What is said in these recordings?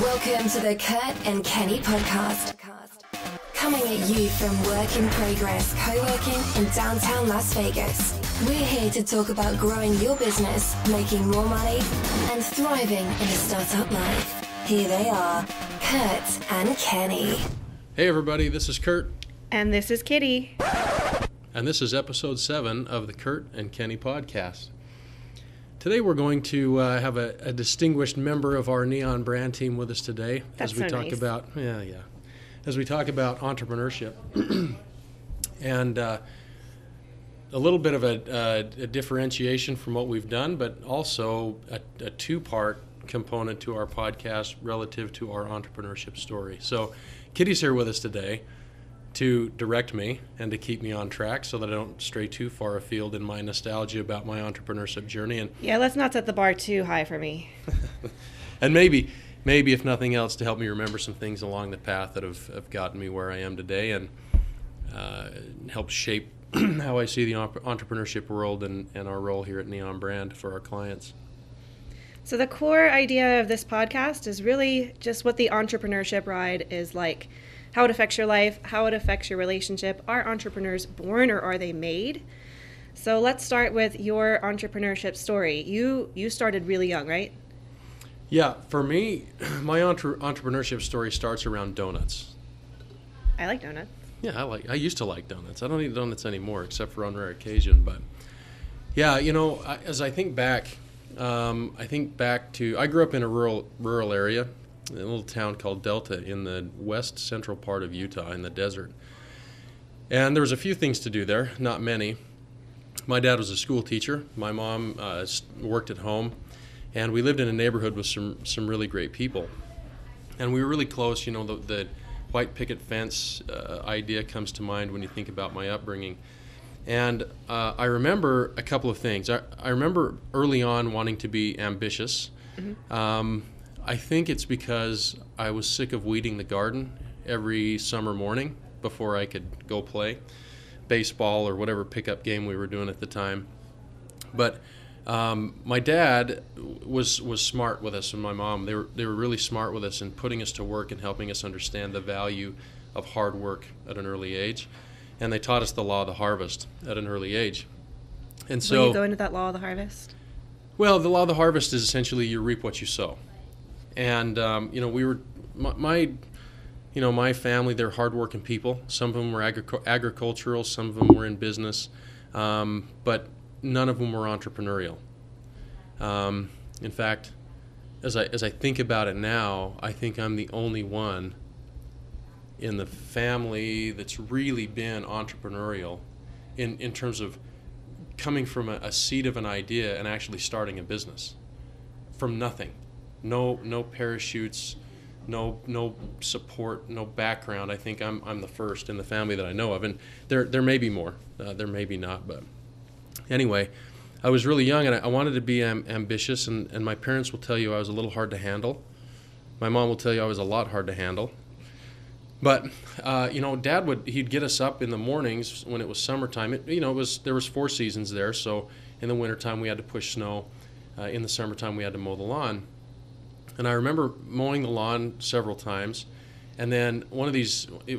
Welcome to the Kurt and Kenny podcast. Coming at you from work in progress, co-working in downtown Las Vegas. We're here to talk about growing your business, making more money, and thriving in a startup life. Here they are, Kurt and Kenny. Hey everybody, this is Kurt. And this is Kitty. And this is episode 7 of the Kurt and Kenny podcast. Today we're going to have a distinguished member of our NeONBRAND team with us today. That's as we so talk nice. about as we talk about entrepreneurship and a little bit of a differentiation from what we've done, but also a two-part component to our podcast relative to our entrepreneurship story. So Kitty's here with us today to direct me and to keep me on track so that I don't stray too far afield in my nostalgia about my entrepreneurship journey. And Yeah, let's not set the bar too high for me. and maybe if nothing else, to help me remember some things along the path that have gotten me where I am today and help shape how I see the entrepreneurship world and our role here at NeONBRAND for our clients. So the core idea of this podcast is really just what the entrepreneurship ride is like, how it affects your life, how it affects your relationship. Are entrepreneurs born or are they made? So let's start with your entrepreneurship story. You started really young, right? Yeah, for me, my entrepreneurship story starts around donuts. I like donuts. Yeah, I used to like donuts. I don't eat donuts anymore, except for on rare occasion. But yeah, as I think back to I grew up in a rural area, in a little town called Delta in the west central part of Utah in the desert. And there was a few things to do there, not many. My dad was a school teacher. My mom worked at home. And we lived in a neighborhood with some really great people. And we were really close. The white picket fence idea comes to mind when you think about my upbringing. And I remember a couple of things. I remember early on wanting to be ambitious. Mm-hmm. I think it's because I was sick of weeding the garden every summer morning before I could go play baseball or whatever pickup game we were doing at the time. But my dad was smart with us, and my mom, they were really smart with us in putting us to work and helping us understand the value of hard work at an early age. And they taught us the law of the harvest at an early age. And so, Will you go into that law of the harvest? Well, the law of the harvest is essentially you reap what you sow. And we were my family, they're hardworking people. Some of them were agricultural, some of them were in business, but none of them were entrepreneurial. In fact, as I think about it now, I think I'm the only one in the family that's really been entrepreneurial in terms of coming from a seed of an idea and actually starting a business from nothing. No parachutes, no support, no background. I think I'm the first in the family that I know of, and there may be more, there may be not, but anyway, I was really young and I wanted to be ambitious, and my parents will tell you I was a little hard to handle. My mom will tell you I was a lot hard to handle. But Dad he'd get us up in the mornings when it was summertime. There was 4 seasons there, so in the wintertime we had to push snow. In the summertime we had to mow the lawn. And I remember mowing the lawn several times, and then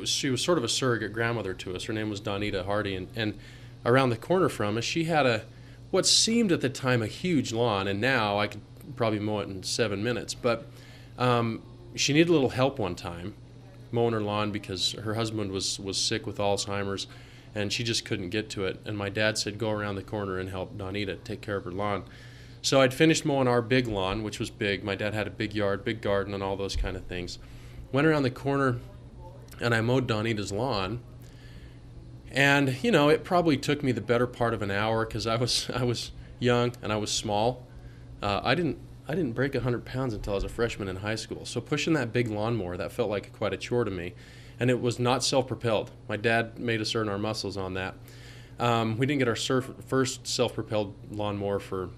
she was sort of a surrogate grandmother to us. Her name was Donita Hardy, and around the corner from us, she had what seemed at the time a huge lawn, and now I could probably mow it in 7 minutes. But she needed a little help one time mowing her lawn because her husband was sick with Alzheimer's, and she just couldn't get to it. And my dad said, go around the corner and help Donita take care of her lawn. So I'd finished mowing our big lawn, which was big. My dad had a big yard, big garden, and all those kind of things. Went around the corner, and I mowed Donita's lawn. And, it probably took me the better part of an hour because I was young and I was small. I didn't break 100 pounds until I was a freshman in high school. So pushing that big lawnmower, that felt like quite a chore to me. And it was not self-propelled. My dad made us earn our muscles on that. We didn't get our first self-propelled lawnmower for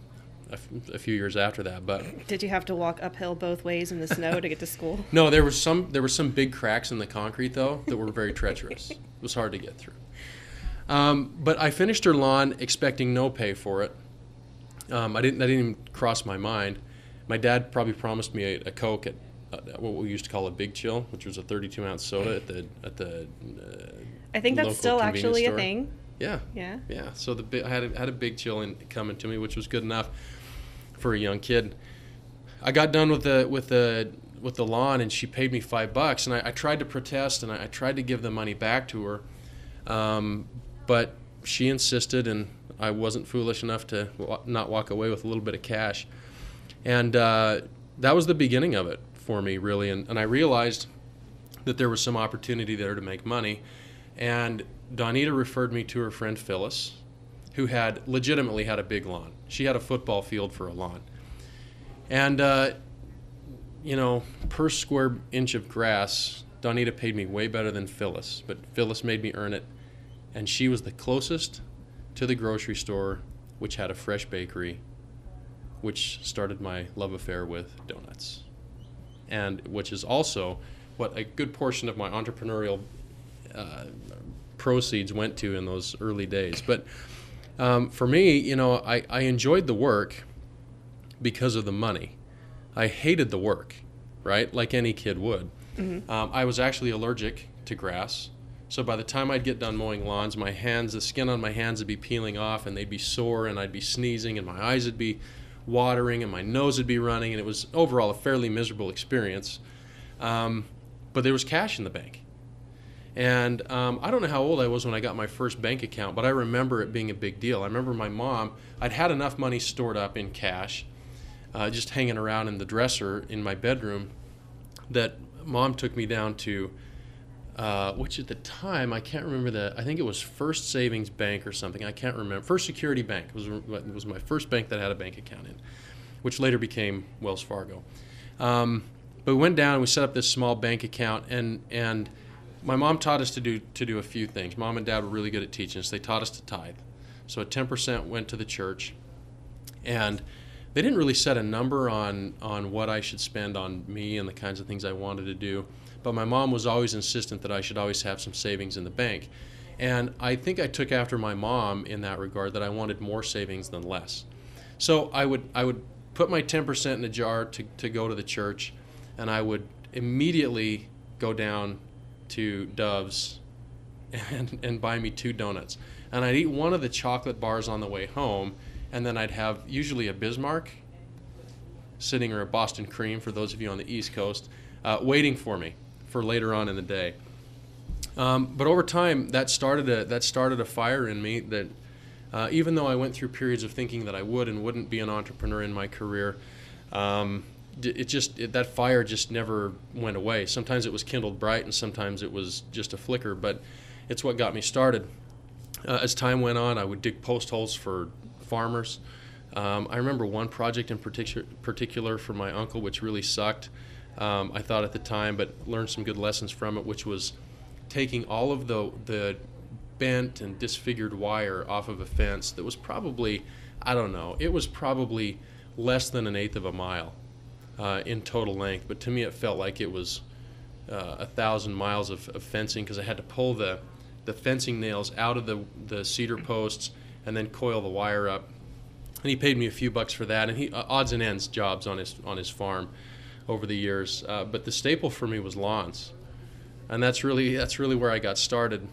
a few years after that, but Did you have to walk uphill both ways in the snow to get to school? No, there were some big cracks in the concrete though that were very treacherous. It was hard to get through. But I finished her lawn expecting no pay for it. I didn't even cross my mind. My dad probably promised me a Coke at what we used to call a Big Chill, which was a 32-ounce soda at the I think that's local still convenience actually store. a thing. Yeah. Yeah. So I had a Big Chill coming to me, which was good enough for a young kid. I got done with the lawn, and she paid me $5, and I tried to protest, and I tried to give the money back to her, but she insisted, and I wasn't foolish enough to not walk away with a little bit of cash, and that was the beginning of it for me, really, and I realized that there was some opportunity there to make money, and Donita referred me to her friend Phyllis, who had legitimately had a big lawn. She had a football field for a lawn. And, per square inch of grass, Donita paid me way better than Phyllis, but Phyllis made me earn it. And she was the closest to the grocery store, which had a fresh bakery, which started my love affair with donuts. And which is also what a good portion of my entrepreneurial proceeds went to in those early days. But for me, I enjoyed the work because of the money. I hated the work, right? Like any kid would. Mm-hmm. I was actually allergic to grass. So by the time I'd get done mowing lawns, the skin on my hands would be peeling off, and they'd be sore, and I'd be sneezing, and my eyes would be watering, and my nose would be running, and it was overall a fairly miserable experience. But there was cash in the bank. And I don't know how old I was when I got my first bank account, but I remember it being a big deal. I remember my mom, I'd had enough money stored up in cash, just hanging around in the dresser in my bedroom, that Mom took me down to, which at the time, I can't remember I think it was First Savings Bank or something, I can't remember. First Security Bank was my first bank that I had a bank account in, which later became Wells Fargo. But we went down and we set up this small bank account, and my mom taught us to do a few things. Mom and Dad were really good at teaching us. They taught us to tithe. So 10% went to the church, and they didn't really set a number on what I should spend on me and the kinds of things I wanted to do. But my mom was always insistent that I should always have some savings in the bank. And I think I took after my mom in that regard, that I wanted more savings than less. So I would put my 10% in a jar to go to the church, and I would immediately go down to Dove's and buy me 2 donuts. And I'd eat one of the chocolate bars on the way home, and then I'd have usually a Bismarck sitting, or a Boston Cream for those of you on the East Coast, waiting for me for later on in the day. But over time, that started a fire in me that even though I went through periods of thinking that I would and wouldn't be an entrepreneur in my career, that fire just never went away. Sometimes it was kindled bright, and sometimes it was just a flicker, but it's what got me started. As time went on, I would dig post holes for farmers. I remember one project in particular for my uncle, which really sucked, I thought at the time, but learned some good lessons from it, which was taking all of the bent and disfigured wire off of a fence that was probably, it was probably less than 1/8 of a mile in total length, but to me it felt like it was 1,000 miles of fencing, because I had to pull the fencing nails out of the cedar posts and then coil the wire up. And he paid me a few bucks for that, and he odds and ends jobs on his farm over the years. But the staple for me was lawns, and that's really where I got started.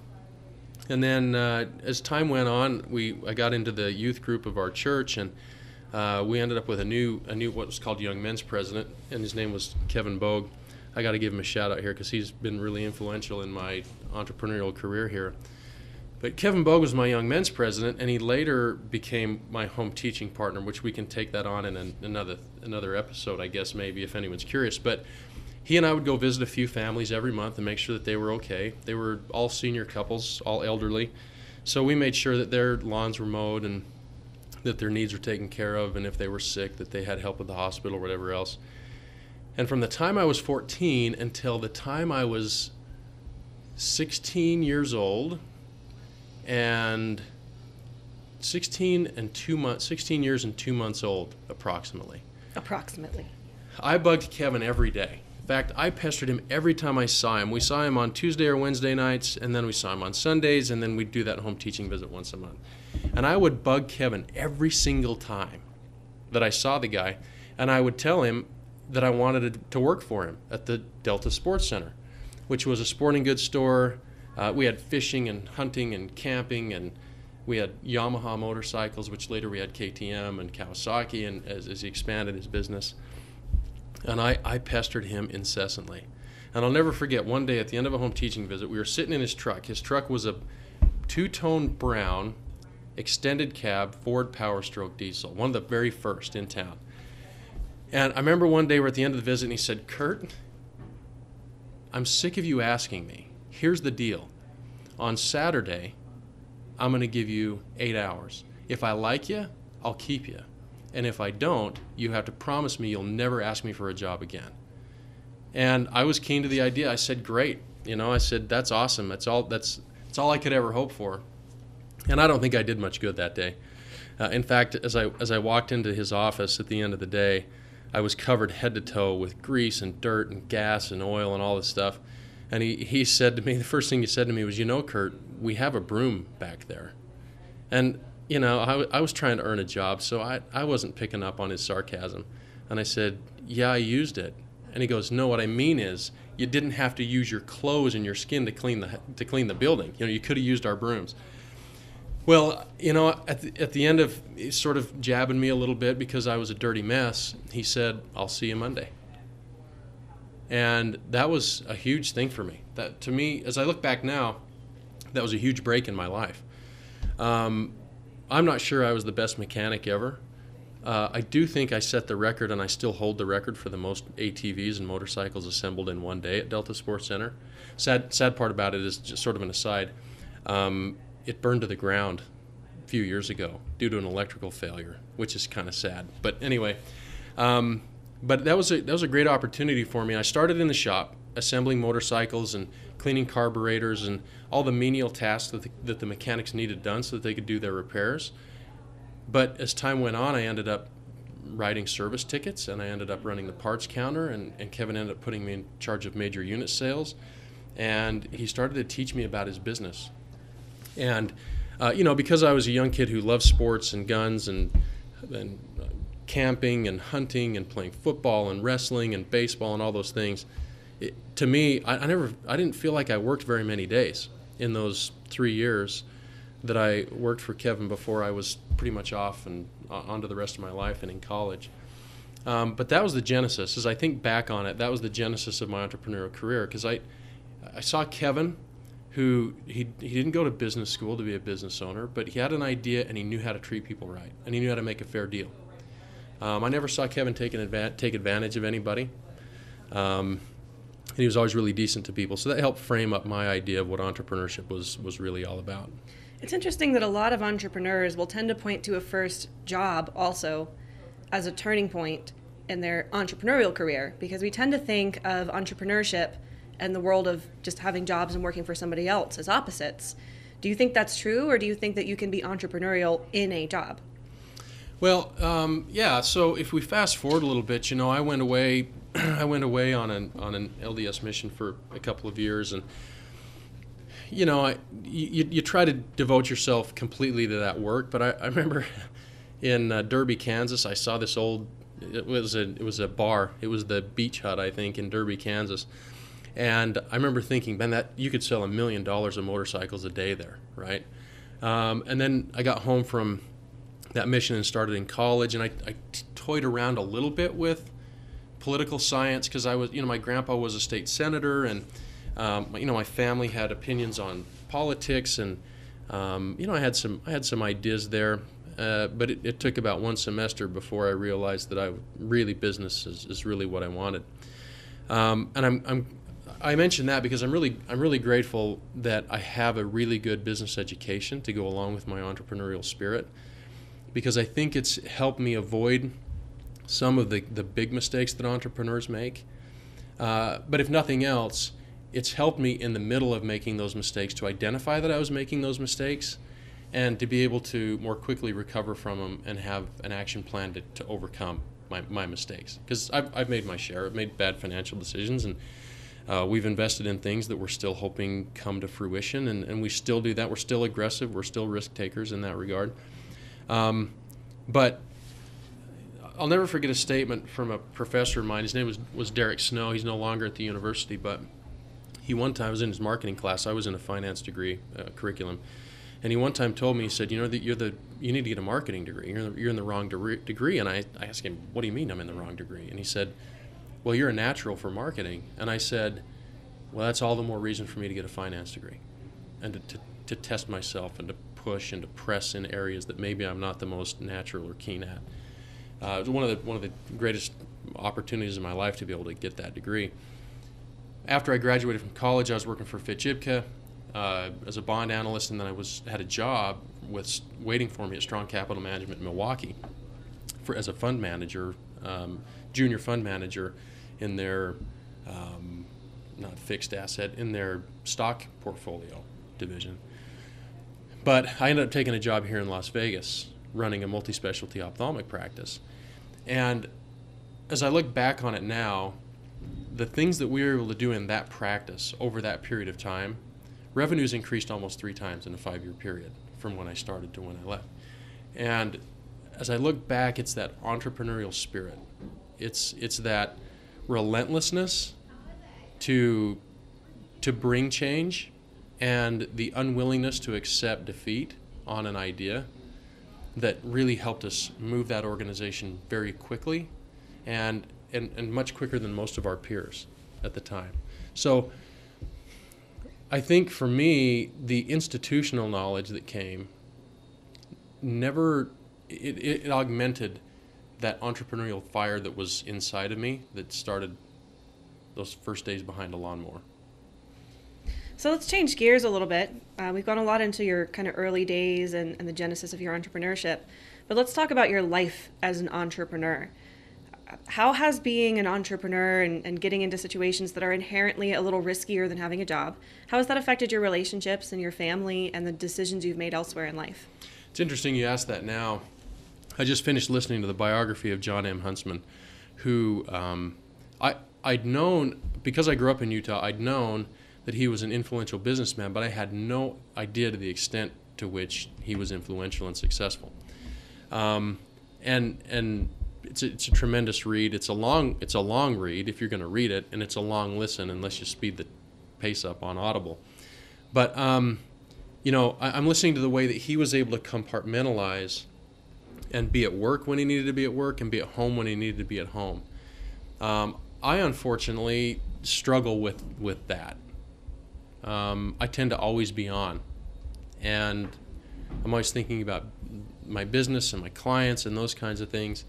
And then as time went on, I got into the youth group of our church, and we ended up with a new what was called Young Men's President, and his name was Kevin Bogue. I got to give him a shout out here because he's been really influential in my entrepreneurial career here. But Kevin Bogue was my Young Men's President, and he later became my home teaching partner, which we can take that on in another episode, I guess, maybe, if anyone's curious. But he and I would go visit a few families every month and make sure that they were okay. They were all senior couples, all elderly. So we made sure that their lawns were mowed and that their needs were taken care of, and if they were sick, that they had help at the hospital or whatever else. And from the time I was 14 until the time I was 16 years old, and 16 years and 2 months old, approximately. I bugged Kevin every day. In fact, I pestered him every time I saw him. We saw him on Tuesday or Wednesday nights, and then we saw him on Sundays, and then we'd do that home teaching visit once a month. And I would bug Kevin every single time that I saw the guy, and I would tell him, that I wanted to work for him at the Delta Sports Center, which was a sporting goods store. We had fishing and hunting and camping, and we had Yamaha motorcycles, which later we had KTM and Kawasaki, and as he expanded his business. And I pestered him incessantly. And I'll never forget, one day at the end of a home teaching visit, we were sitting in his truck. His truck was a two-tone brown extended cab Ford Power Stroke diesel, one of the very first in town. And I remember one day we're at the end of the visit, and he said, "Kurt, I'm sick of you asking me. Here's the deal. On Saturday, I'm going to give you 8 hours. If I like you, I'll keep you. And if I don't, you have to promise me you'll never ask me for a job again." And I was keen to the idea. I said, "Great." I said, "That's awesome. That's all I could ever hope for." And I don't think I did much good that day. In fact, as I walked into his office at the end of the day, I was covered head to toe with grease and dirt and gas and oil and all this stuff. And he said to me, the first thing he said to me was, "Kurt, we have a broom back there." And, I was trying to earn a job, so I wasn't picking up on his sarcasm. And I said, "Yeah, I used it." And he goes, "No, what I mean is you didn't have to use your clothes and your skin to clean the building. You could have used our brooms." Well, at the end of sort of jabbing me a little bit because I was a dirty mess, he said, "I'll see you Monday." And that was a huge thing for me. That, to me, as I look back now, that was a huge break in my life. I'm not sure I was the best mechanic ever. I do think I set the record, and I still hold the record for the most ATVs and motorcycles assembled in one day at Delta Sports Center. Sad part about it is, just sort of an aside, it burned to the ground a few years ago due to an electrical failure, which is kind of sad. But anyway, but that was a great opportunity for me. I started in the shop assembling motorcycles and cleaning carburetors and all the menial tasks that the mechanics needed done so that they could do their repairs. But as time went on, I ended up writing service tickets, and I ended up running the parts counter, and Kevin ended up putting me in charge of major unit sales. And he started to teach me about his business. And, because I was a young kid who loved sports and guns and camping and hunting and playing football and wrestling and baseball and all those things, to me, I didn't feel like I worked very many days in those 3 years that I worked for Kevin before I was pretty much off and on to the rest of my life and in college. But that was the genesis. As I think back on it, that was the genesis of my entrepreneurial career, because I saw Kevin, who he didn't go to business school to be a business owner, but he had an idea and he knew how to treat people right, and he knew how to make a fair deal. I never saw Kevin take advantage of anybody. And he was always really decent to people. So that helped frame up my idea of what entrepreneurship was really all about. It's interesting that a lot of entrepreneurs will tend to point to a first job also as a turning point in their entrepreneurial career, because we tend to think of entrepreneurship and the world of just having jobs and working for somebody else as opposites. Do you think that's true, or do you think that you can be entrepreneurial in a job? Well, yeah. So if we fast forward a little bit, I went away on an LDS mission for a couple of years, and you try to devote yourself completely to that work. But I remember in Derby, Kansas, I saw this old. It was a bar. It was the Beach Hut, I think, in Derby, Kansas. And I remember thinking, man, that you could sell $1 million of motorcycles a day there, right? And then I got home from that mission and started in college, and I toyed around a little bit with political science, because I was, my grandpa was a state senator, and my family had opinions on politics, and I had some ideas there, but it took about one semester before I realized that business is really what I wanted. And I mention that because I'm really grateful that I have a really good business education to go along with my entrepreneurial spirit, because I think it's helped me avoid some of the big mistakes that entrepreneurs make. But if nothing else, it's helped me in the middle of making those mistakes to identify that I was making those mistakes, and to be able to more quickly recover from them and have an action plan to overcome my mistakes. Because I've made my share. I've made bad financial decisions, and we've invested in things that we're still hoping come to fruition, and we still do that. We're still aggressive. We're still risk takers in that regard. But I'll never forget a statement from a professor of mine. His name was Derek Snow. He's no longer at the university, but he one time, I was in his marketing class. I was in a finance degree curriculum. And he one time told me, he said, you need to get a marketing degree. You're in the wrong degree. And I asked him, what do you mean I'm in the wrong degree? And he said, well, you're a natural for marketing. And I said, well, that's all the more reason for me to get a finance degree and to test myself and to push and to press in areas that maybe I'm not the most natural or keen at. It was one of the greatest opportunities in my life to be able to get that degree. After I graduated from college, I was working for Fitch Ibka as a bond analyst, and then I had a job waiting for me at Strong Capital Management in Milwaukee as a fund manager, junior fund manager in their not fixed asset, in their stock portfolio division. But I ended up taking a job here in Las Vegas, running a multi-specialty ophthalmic practice. And as I look back on it now, the things that we were able to do in that practice over that period of time, revenues increased almost 3 times in a 5-year period from when I started to when I left. And as I look back, it's that entrepreneurial spirit. It's that relentlessness to bring change and the unwillingness to accept defeat on an idea that really helped us move that organization very quickly and much quicker than most of our peers at the time. So I think for me, the institutional knowledge that came it augmented that entrepreneurial fire that was inside of me that started those first days behind a lawnmower. So let's change gears a little bit. We've gone a lot into your kind of early days and the genesis of your entrepreneurship, but let's talk about your life as an entrepreneur. How has being an entrepreneur and getting into situations that are inherently a little riskier than having a job, how has that affected your relationships and your family and the decisions you've made elsewhere in life? It's interesting you ask that now. I just finished listening to the biography of John M. Huntsman, who I'd known, because I grew up in Utah, I'd known that he was an influential businessman, but I had no idea to the extent to which he was influential and successful. And it's a tremendous read. It's a long read if you're going to read it, and it's a long listen unless you speed the pace up on Audible. But I'm listening to the way that he was able to compartmentalize and be at work when he needed to be at work and be at home when he needed to be at home. I unfortunately struggle with that. I tend to always be on, and I'm always thinking about my business and my clients and those kinds of things.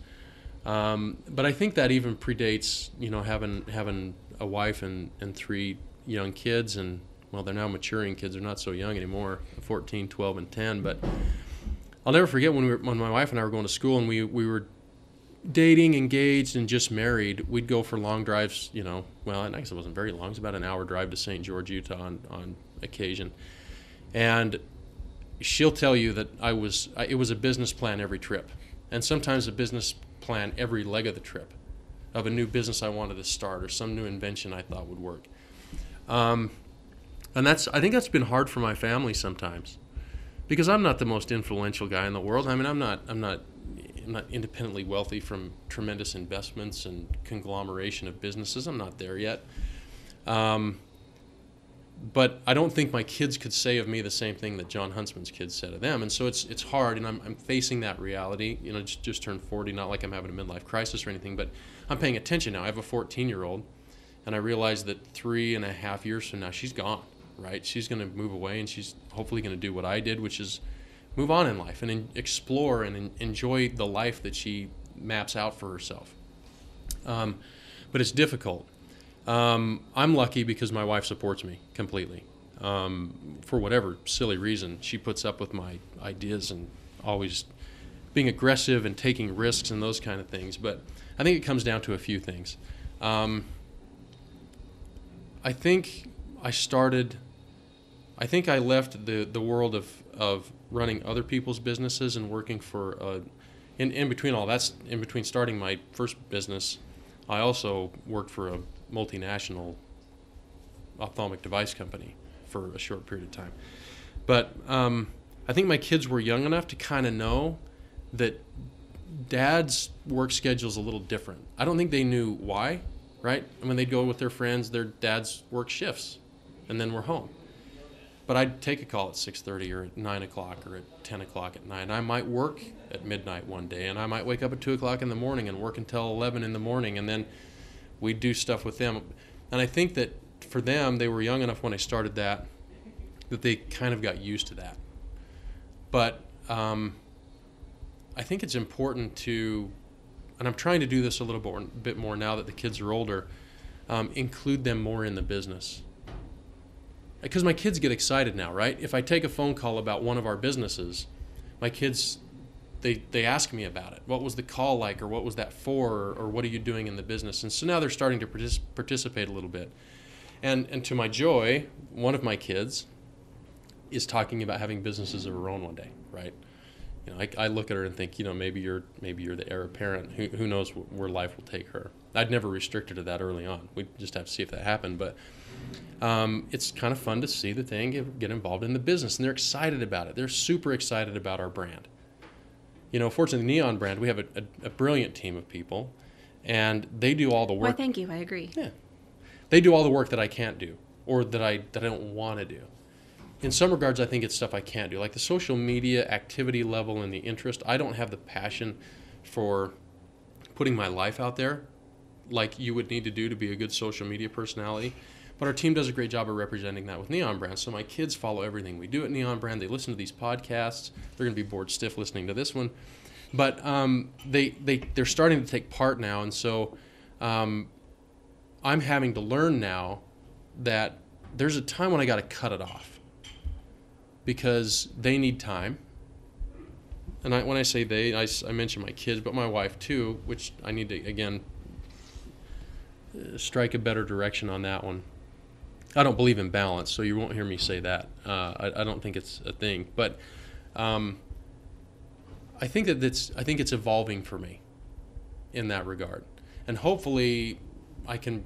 But I think that even predates, having a wife and 3 young kids, and well, they're now maturing kids. They're not so young anymore, 14, 12, and 10. But I'll never forget when my wife and I were going to school and we were dating, engaged, and just married. We'd go for long drives, well, I guess it wasn't very long. It was about an hour drive to St. George, Utah on occasion. And she'll tell you that it was a business plan every trip. And sometimes a business plan every leg of the trip of a new business I wanted to start or some new invention I thought would work. And I think that's been hard for my family sometimes, because I'm not the most influential guy in the world. I mean, I'm not independently wealthy from tremendous investments and conglomeration of businesses. I'm not there yet. But I don't think my kids could say of me the same thing that John Huntsman's kids said of them. And so it's hard, and I'm facing that reality. Just turned 40, not like I'm having a midlife crisis or anything, but I'm paying attention now. I have a 14-year-old, and I realize that 3.5 years from now, she's gone, right? She's going to move away, and she's hopefully going to do what I did, which is move on in life and explore and enjoy the life that she maps out for herself. But it's difficult. I'm lucky because my wife supports me completely. For whatever silly reason, she puts up with my ideas and always being aggressive and taking risks and those kind of things. But I think it comes down to a few things. I think I left the world of running other people's businesses and working for, in between starting my first business, I also worked for a multinational ophthalmic device company for a short period of time. But I think my kids were young enough to kind of know that Dad's work schedule is a little different. I don't think they knew why, right? And when they'd go with their friends, their dads work shifts, and then we're home. But I'd take a call at 6:30 or at 9 o'clock or at 10 o'clock at night. And I might work at midnight one day, and I might wake up at 2 o'clock in the morning and work until 11 in the morning, and then we'd do stuff with them. And I think that for them, they were young enough when I started that they kind of got used to that. But I think it's important to, and I'm trying to do this a little bit more now that the kids are older, include them more in the business. Because my kids get excited now, right? If I take a phone call about one of our businesses, my kids, they ask me about it. What was the call like, or what was that for, or what are you doing in the business? And so now they're starting to participate a little bit. And to my joy, one of my kids is talking about having businesses of her own one day, right? You know, I look at her and think, you know, maybe you're the heir apparent. Who knows where life will take her? I'd never restrict her to that early on. We just have to see if that happened. But it's kind of fun to see that they get involved in the business, and they're excited about it. They're super excited about our brand. You know, fortunately, NeONBRAND, we have a brilliant team of people, and they do all the work. Well, thank you. I agree. Yeah, they do all the work that I can't do, or that I don't want to do. In some regards, I think it's stuff I can't do, like the social media activity level and the interest. I don't have the passion for putting my life out there like you would need to do to be a good social media personality. But our team does a great job of representing that with NeONBRAND. So my kids follow everything we do at NeONBRAND. They listen to these podcasts. They're going to be bored stiff listening to this one. But they're starting to take part now. And so I'm having to learn now that there's a time when I got to cut it off, because they need time. And when I say they, I mention my kids, but my wife too, which I need to, again, strike a better direction on that one. I don't believe in balance, so you won't hear me say that. I don't think it's a thing. But I think it's evolving for me in that regard. And hopefully I can,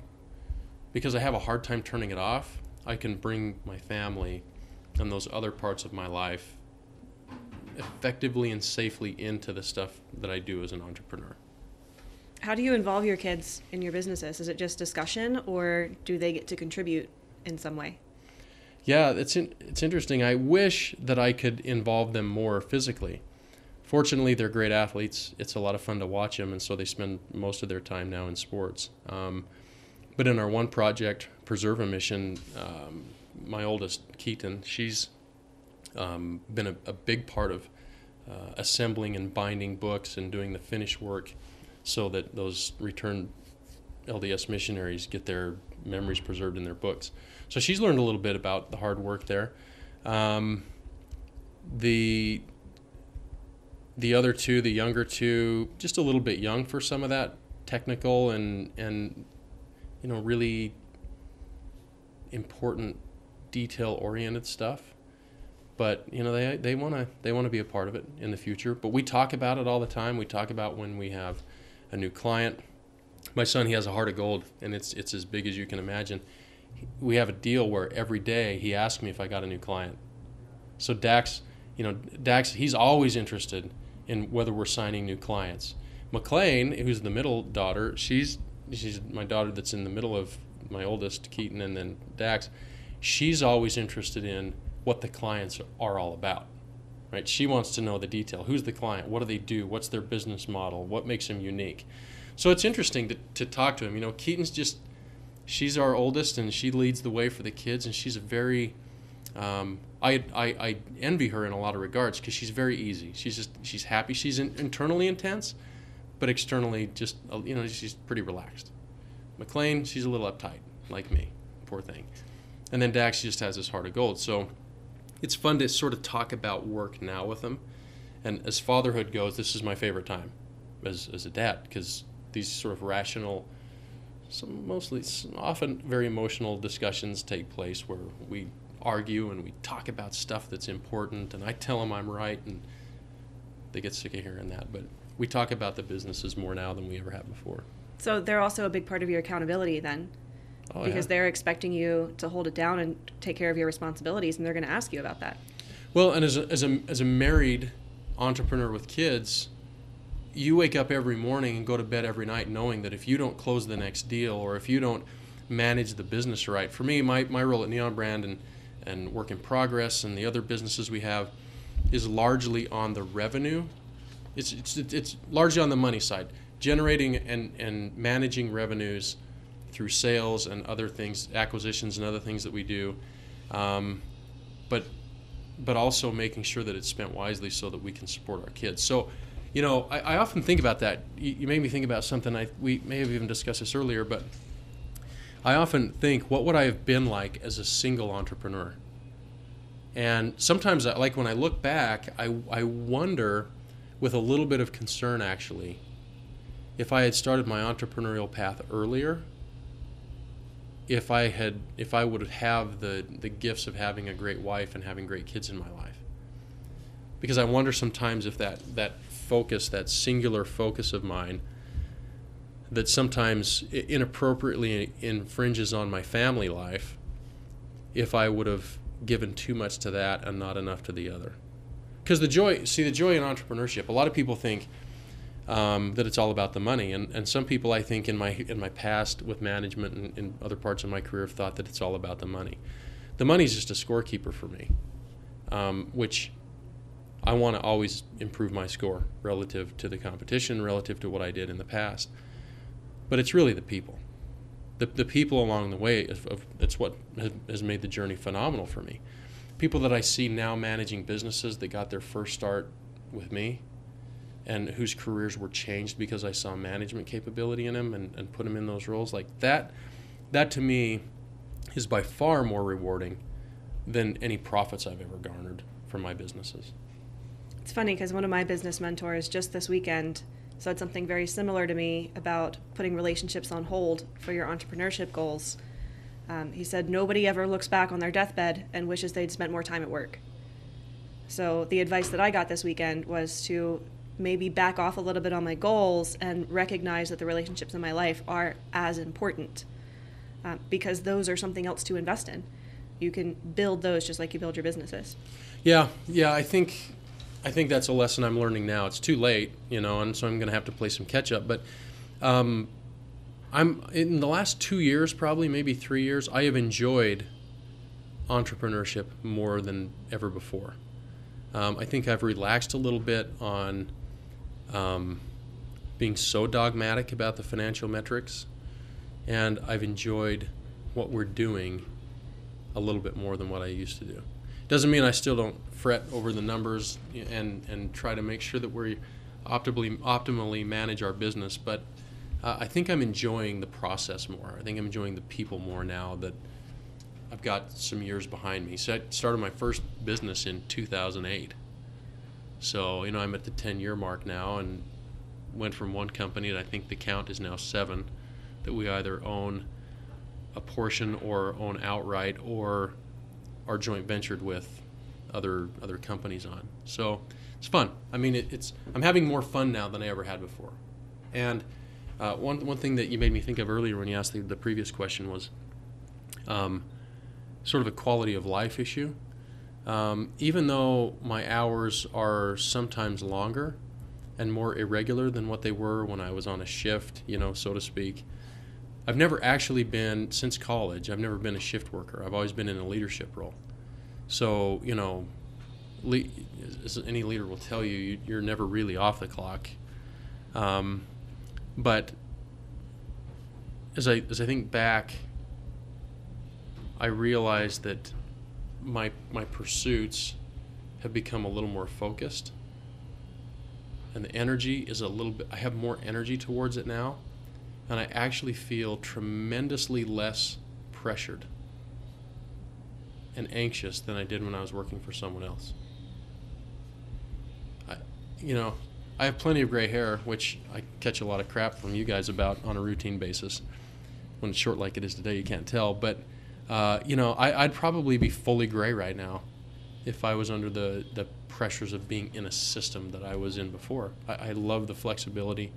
because I have a hard time turning it off, I can bring my family and those other parts of my life effectively and safely into the stuff that I do as an entrepreneur. How do you involve your kids in your businesses? Is it just discussion, or do they get to contribute in some way? Yeah, it's interesting. I wish that I could involve them more physically. Fortunately, they're great athletes. It's a lot of fun to watch them, and so they spend most of their time now in sports. But in our one project, Preserve a Mission, my oldest, Keaton, she's been a big part of assembling and binding books and doing the finish work so that those returned LDS missionaries get their memories preserved in their books. So she's learned a little bit about the hard work there. The other two, the younger two, just a little bit young for some of that technical and you know, really important detail-oriented stuff. But you know, they want to be a part of it in the future. But we talk about it all the time. We talk about when we have a new client. My son, he has a heart of gold, and it's as big as you can imagine. We have a deal where every day he asks me if I got a new client. So Dax, he's always interested in whether we're signing new clients. McLean, who's the middle daughter, she's my daughter that's in the middle of my oldest, Keaton, and then Dax. She's always interested in what the clients are all about, right? She wants to know the detail. Who's the client? What do they do? What's their business model? What makes them unique? So it's interesting to talk to him. You know, Keaton's she's our oldest, and she leads the way for the kids, and she's a very, I envy her in a lot of regards because she's very easy. She's happy. She's internally intense, but externally just, she's pretty relaxed. McLean, she's a little uptight, like me, poor thing. And then Dax just has this heart of gold. So it's fun to sort of talk about work now with them. And as fatherhood goes, this is my favorite time as a dad, because these sort of rational, often very emotional discussions take place where we argue and we talk about stuff that's important, and I tell them I'm right, and they get sick of hearing that. But we talk about the businesses more now than we ever have before. So they're also a big part of your accountability then. Oh, because yeah. They're expecting you to hold it down and take care of your responsibilities, and they're going to ask you about that. Well, and as a married entrepreneur with kids, you wake up every morning and go to bed every night knowing that if you don't close the next deal, or if you don't manage the business right. For me, my role at NeONBRAND and Work in Progress and the other businesses we have is largely on the revenue. It's largely on the money side, generating and managing revenues through sales and other things, acquisitions and other things that we do, but also making sure that it's spent wisely so that we can support our kids. So, I often think about that. You made me think about something. We may have even discussed this earlier, but I often think, what would I have been like as a single entrepreneur? And sometimes, like when I look back, I wonder, with a little bit of concern actually, if I had started my entrepreneurial path earlier, if I would have the gifts of having a great wife and having great kids in my life. Because I wonder sometimes if that focus, that singular focus of mine, that sometimes inappropriately infringes on my family life, if I would have given too much to that and not enough to the other. Because the joy in entrepreneurship, a lot of people think that it's all about the money, and some people, I think, in my past with management and in other parts of my career, have thought that it's all about the money. The money is just a scorekeeper for me, which I want to always improve my score relative to the competition, relative to what I did in the past. But it's really the people. The people along the way, it's what has made the journey phenomenal for me. People that I see now managing businesses that got their first start with me and whose careers were changed because I saw management capability in them and put them in those roles, like that to me is by far more rewarding than any profits I've ever garnered from my businesses. It's funny because one of my business mentors just this weekend said something very similar to me about putting relationships on hold for your entrepreneurship goals. He said nobody ever looks back on their deathbed and wishes they'd spent more time at work. So the advice that I got this weekend was to maybe back off a little bit on my goals and recognize that the relationships in my life are as important, because those are something else to invest in. You can build those just like you build your businesses. Yeah, I think that's a lesson I'm learning now. It's too late, and so I'm going to have to play some catch up. But I'm in the last 2 years, probably maybe 3 years, I have enjoyed entrepreneurship more than ever before. I think I've relaxed a little bit on being so dogmatic about the financial metrics, and I've enjoyed what we're doing a little bit more than what I used to do. Doesn't mean I still don't fret over the numbers and try to make sure that we optimally manage our business, but I think I'm enjoying the process more. I think I'm enjoying the people more now that I've got some years behind me. So I started my first business in 2008. So, I'm at the 10-year mark now and went from one company, and I think the count is now 7, that we either own a portion or own outright or are joint ventured with other companies on. So it's fun. I mean, I'm having more fun now than I ever had before. And one thing that you made me think of earlier when you asked the previous question was sort of a quality of life issue. Even though my hours are sometimes longer and more irregular than what they were when I was on a shift, so to speak, I've never actually been, since college, I've never been a shift worker. I've always been in a leadership role. So, as any leader will tell you, you're never really off the clock. But as I think back, I realized that my pursuits have become a little more focused, and the energy is I have more energy towards it now, and I actually feel tremendously less pressured and anxious than I did when I was working for someone else. I have plenty of gray hair, which I catch a lot of crap from you guys about on a routine basis. When it's short like it is today, you can't tell, but I'd probably be fully gray right now if I was under the pressures of being in a system that I was in before. I love the flexibility,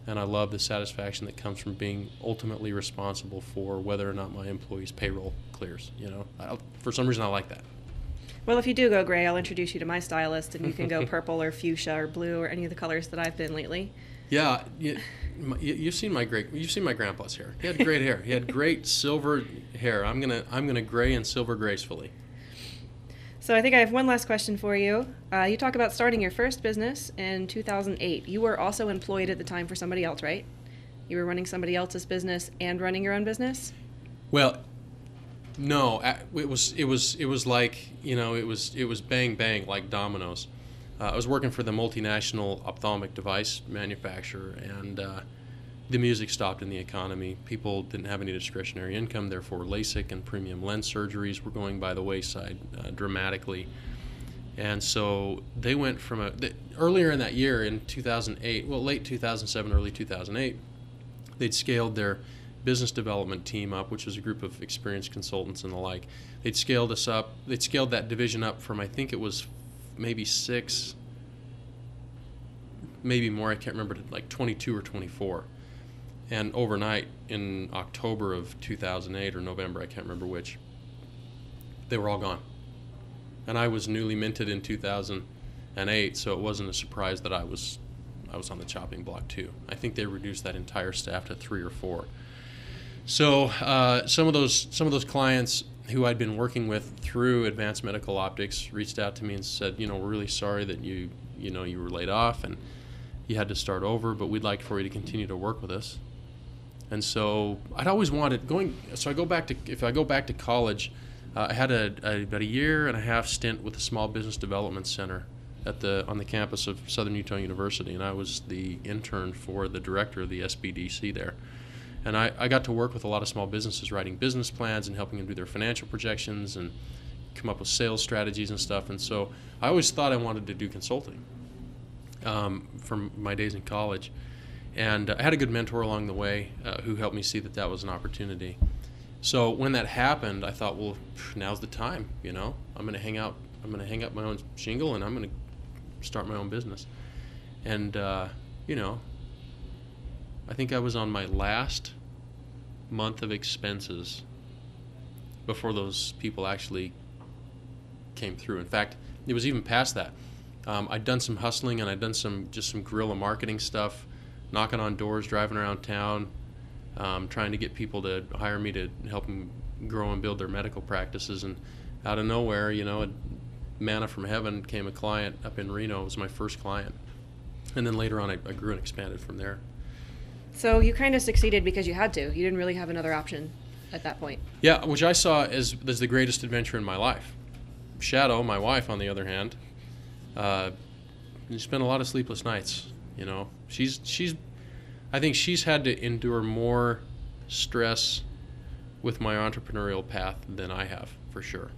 and I love the satisfaction that comes from being ultimately responsible for whether or not my employees' payroll clears. For some reason, I like that. Well, if you do go gray, I'll introduce you to my stylist, and you can go purple or fuchsia or blue or any of the colors that I've been lately. Yeah, you've seen my grandpa's hair. He had great hair. He had great silver hair. I'm gonna gray and silver gracefully. So I think I have one last question for you. You talk about starting your first business in 2008. You were also employed at the time for somebody else, right? You were running somebody else's business and running your own business? Well, no, it was like, it was bang bang like dominoes. I was working for the multinational ophthalmic device manufacturer, and the music stopped in the economy. People didn't have any discretionary income, therefore LASIK and premium lens surgeries were going by the wayside dramatically. And so they went from earlier in that year, in 2008, well, late 2007, early 2008, they'd scaled their business development team up, which was a group of experienced consultants and the like. They'd scaled that division up from, I think it was maybe 6, maybe more, I can't remember, like 22 or 24. And overnight, in October of 2008 or November, I can't remember which, they were all gone. And I was newly minted in 2008, so it wasn't a surprise that I was on the chopping block too. I think they reduced that entire staff to 3 or 4. So some of those clients who I'd been working with through Advanced Medical Optics reached out to me and said, we're really sorry that you were laid off and you had to start over, but we'd like for you to continue to work with us. And so I'd always wanted if I go back to college, I had about a year and a half stint with the Small Business Development Center on the campus of Southern Utah University, and I was the intern for the director of the SBDC there. And I got to work with a lot of small businesses writing business plans and helping them do their financial projections and come up with sales strategies and stuff. And so I always thought I wanted to do consulting from my days in college. And I had a good mentor along the way who helped me see that was an opportunity. So when that happened, I thought, well, now's the time. I'm going to hang up my own shingle, and I'm going to start my own business. And I think I was on my last month of expenses before those people actually came through. In fact, it was even past that. I'd done some hustling, and I'd done some guerrilla marketing stuff, knocking on doors, driving around town, trying to get people to hire me to help them grow and build their medical practices. And out of nowhere, manna from heaven came a client up in Reno. It was my first client. And then later on, I grew and expanded from there. So you kind of succeeded because you had to. You didn't really have another option at that point. Yeah, which I saw as the greatest adventure in my life. Shadow, my wife, on the other hand, spent a lot of sleepless nights. I think she's had to endure more stress with my entrepreneurial path than I have, for sure.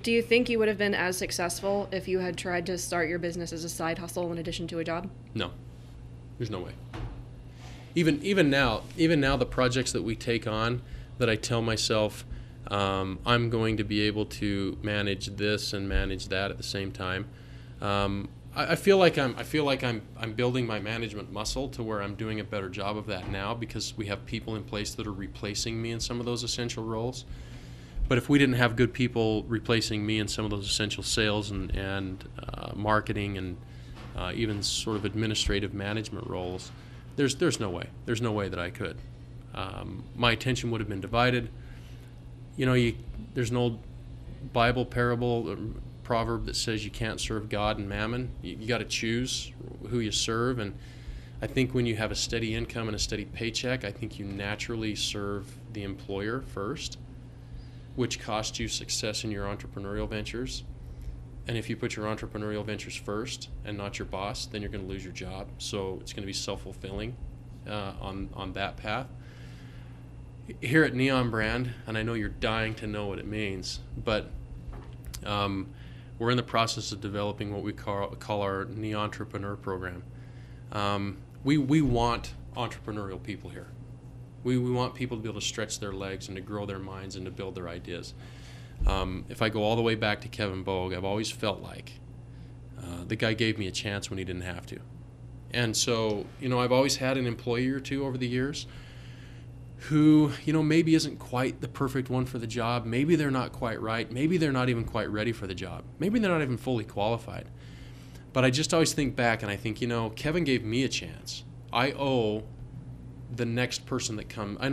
Do you think you would have been as successful if you had tried to start your business as a side hustle in addition to a job? No. There's no way. Even now, the projects that we take on, that I tell myself, I'm going to be able to manage this and manage that at the same time. I feel like I'm building my management muscle to where I'm doing a better job of that now, because we have people in place that are replacing me in some of those essential roles. But if we didn't have good people replacing me in some of those essential sales and marketing and even sort of administrative management roles, there's no way. There's no way that I could. My attention would have been divided. There's an old Bible parable, proverb that says you can't serve God and mammon. You got to choose who you serve. And I think when you have a steady income and a steady paycheck, I think you naturally serve the employer first, which costs you success in your entrepreneurial ventures. And if you put your entrepreneurial ventures first and not your boss, then you're going to lose your job. So it's going to be self-fulfilling on that path. Here at NeONBRAND, and I know you're dying to know what it means, but we're in the process of developing what we call our NeOntrepreneur program. We want entrepreneurial people here. We want people to be able to stretch their legs and to grow their minds and to build their ideas. If I go all the way back to Kevin Bogue, I've always felt like the guy gave me a chance when he didn't have to. And so, I've always had an employee or two over the years, who, maybe isn't quite the perfect one for the job. Maybe they're not quite right. Maybe they're not even quite ready for the job. Maybe they're not even fully qualified. But I just always think back and I think, Kevin gave me a chance. I owe the next person that comes. I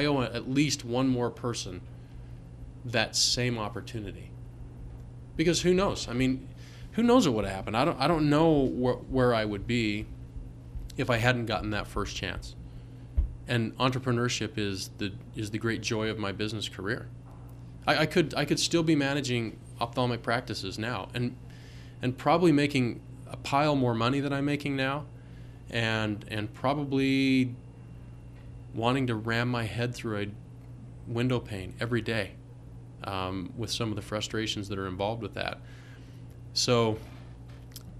owe at least one more person that same opportunity. Because who knows? I mean, who knows what would have happened? I don't know where I would be if I hadn't gotten that first chance. And entrepreneurship is the great joy of my business career. I could still be managing ophthalmic practices now and probably making a pile more money than I'm making now, and probably wanting to ram my head through a window pane every day, with some of the frustrations that are involved with that. So,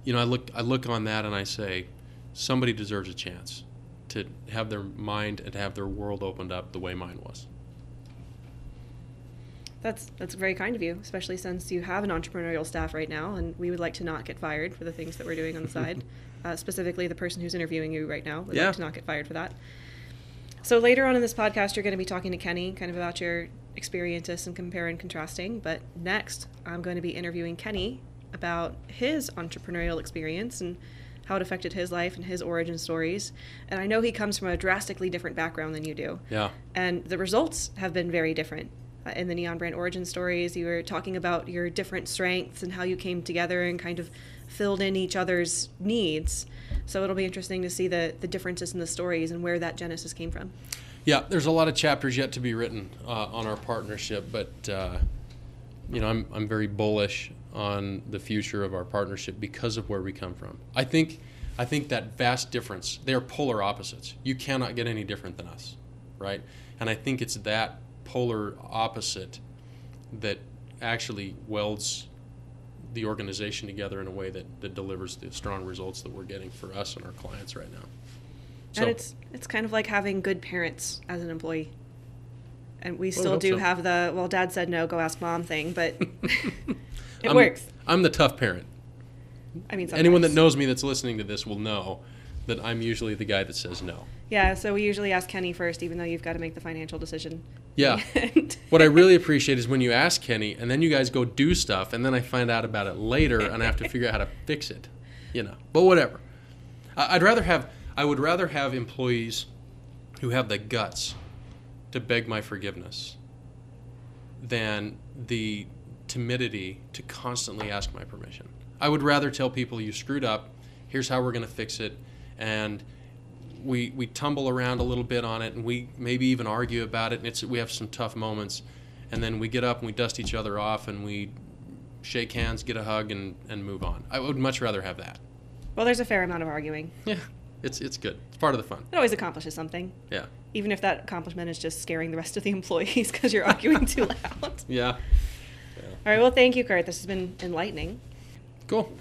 I look on that and I say, somebody deserves a chance to have their mind and to have their world opened up the way mine was. That's very kind of you, especially since you have an entrepreneurial staff right now, and we would like to not get fired for the things that we're doing on the side. Specifically, the person who's interviewing you right now would like to not get fired for that. So later on in this podcast, you're going to be talking to Kenny kind of about your experiences and compare and contrasting. But next, I'm going to be interviewing Kenny about his entrepreneurial experience and how it affected his life and his origin stories. And I know he comes from a drastically different background than you do. Yeah. And the results have been very different. In the NeONBRAND origin stories, you were talking about your different strengths and how you came together and kind of filled in each other's needs. So it'll be interesting to see the differences in the stories and where that genesis came from. Yeah, there's a lot of chapters yet to be written on our partnership, but I'm very bullish on the future of our partnership because of where we come from. I think that vast difference, they are polar opposites. You cannot get any different than us, right? And I think it's that polar opposite that actually welds the organization together in a way that delivers the strong results that we're getting for us and our clients right now. So, and it's kind of like having good parents as an employee. And we still do have the, well, Dad said no, go ask Mom thing, but it works. I'm the tough parent. I mean, sometimes. Anyone that knows me that's listening to this will know that I'm usually the guy that says no. Yeah, so we usually ask Kenny first, even though you've got to make the financial decision. Yeah. What I really appreciate is when you ask Kenny, and then you guys go do stuff, and then I find out about it later, and I have to figure out how to fix it. But whatever. I would rather have employees who have the guts to beg my forgiveness than the timidity to constantly ask my permission. I would rather tell people, you screwed up, here's how we're going to fix it, and we tumble around a little bit on it, and we maybe even argue about it, and we have some tough moments, and then we get up and we dust each other off, and we shake hands, get a hug, and move on. I would much rather have that. Well, there's a fair amount of arguing. Yeah, it's good. It's part of the fun. It always accomplishes something. Yeah. Even if that accomplishment is just scaring the rest of the employees because you're arguing too loud. Yeah. All right, well, thank you, Kurt. This has been enlightening. Cool.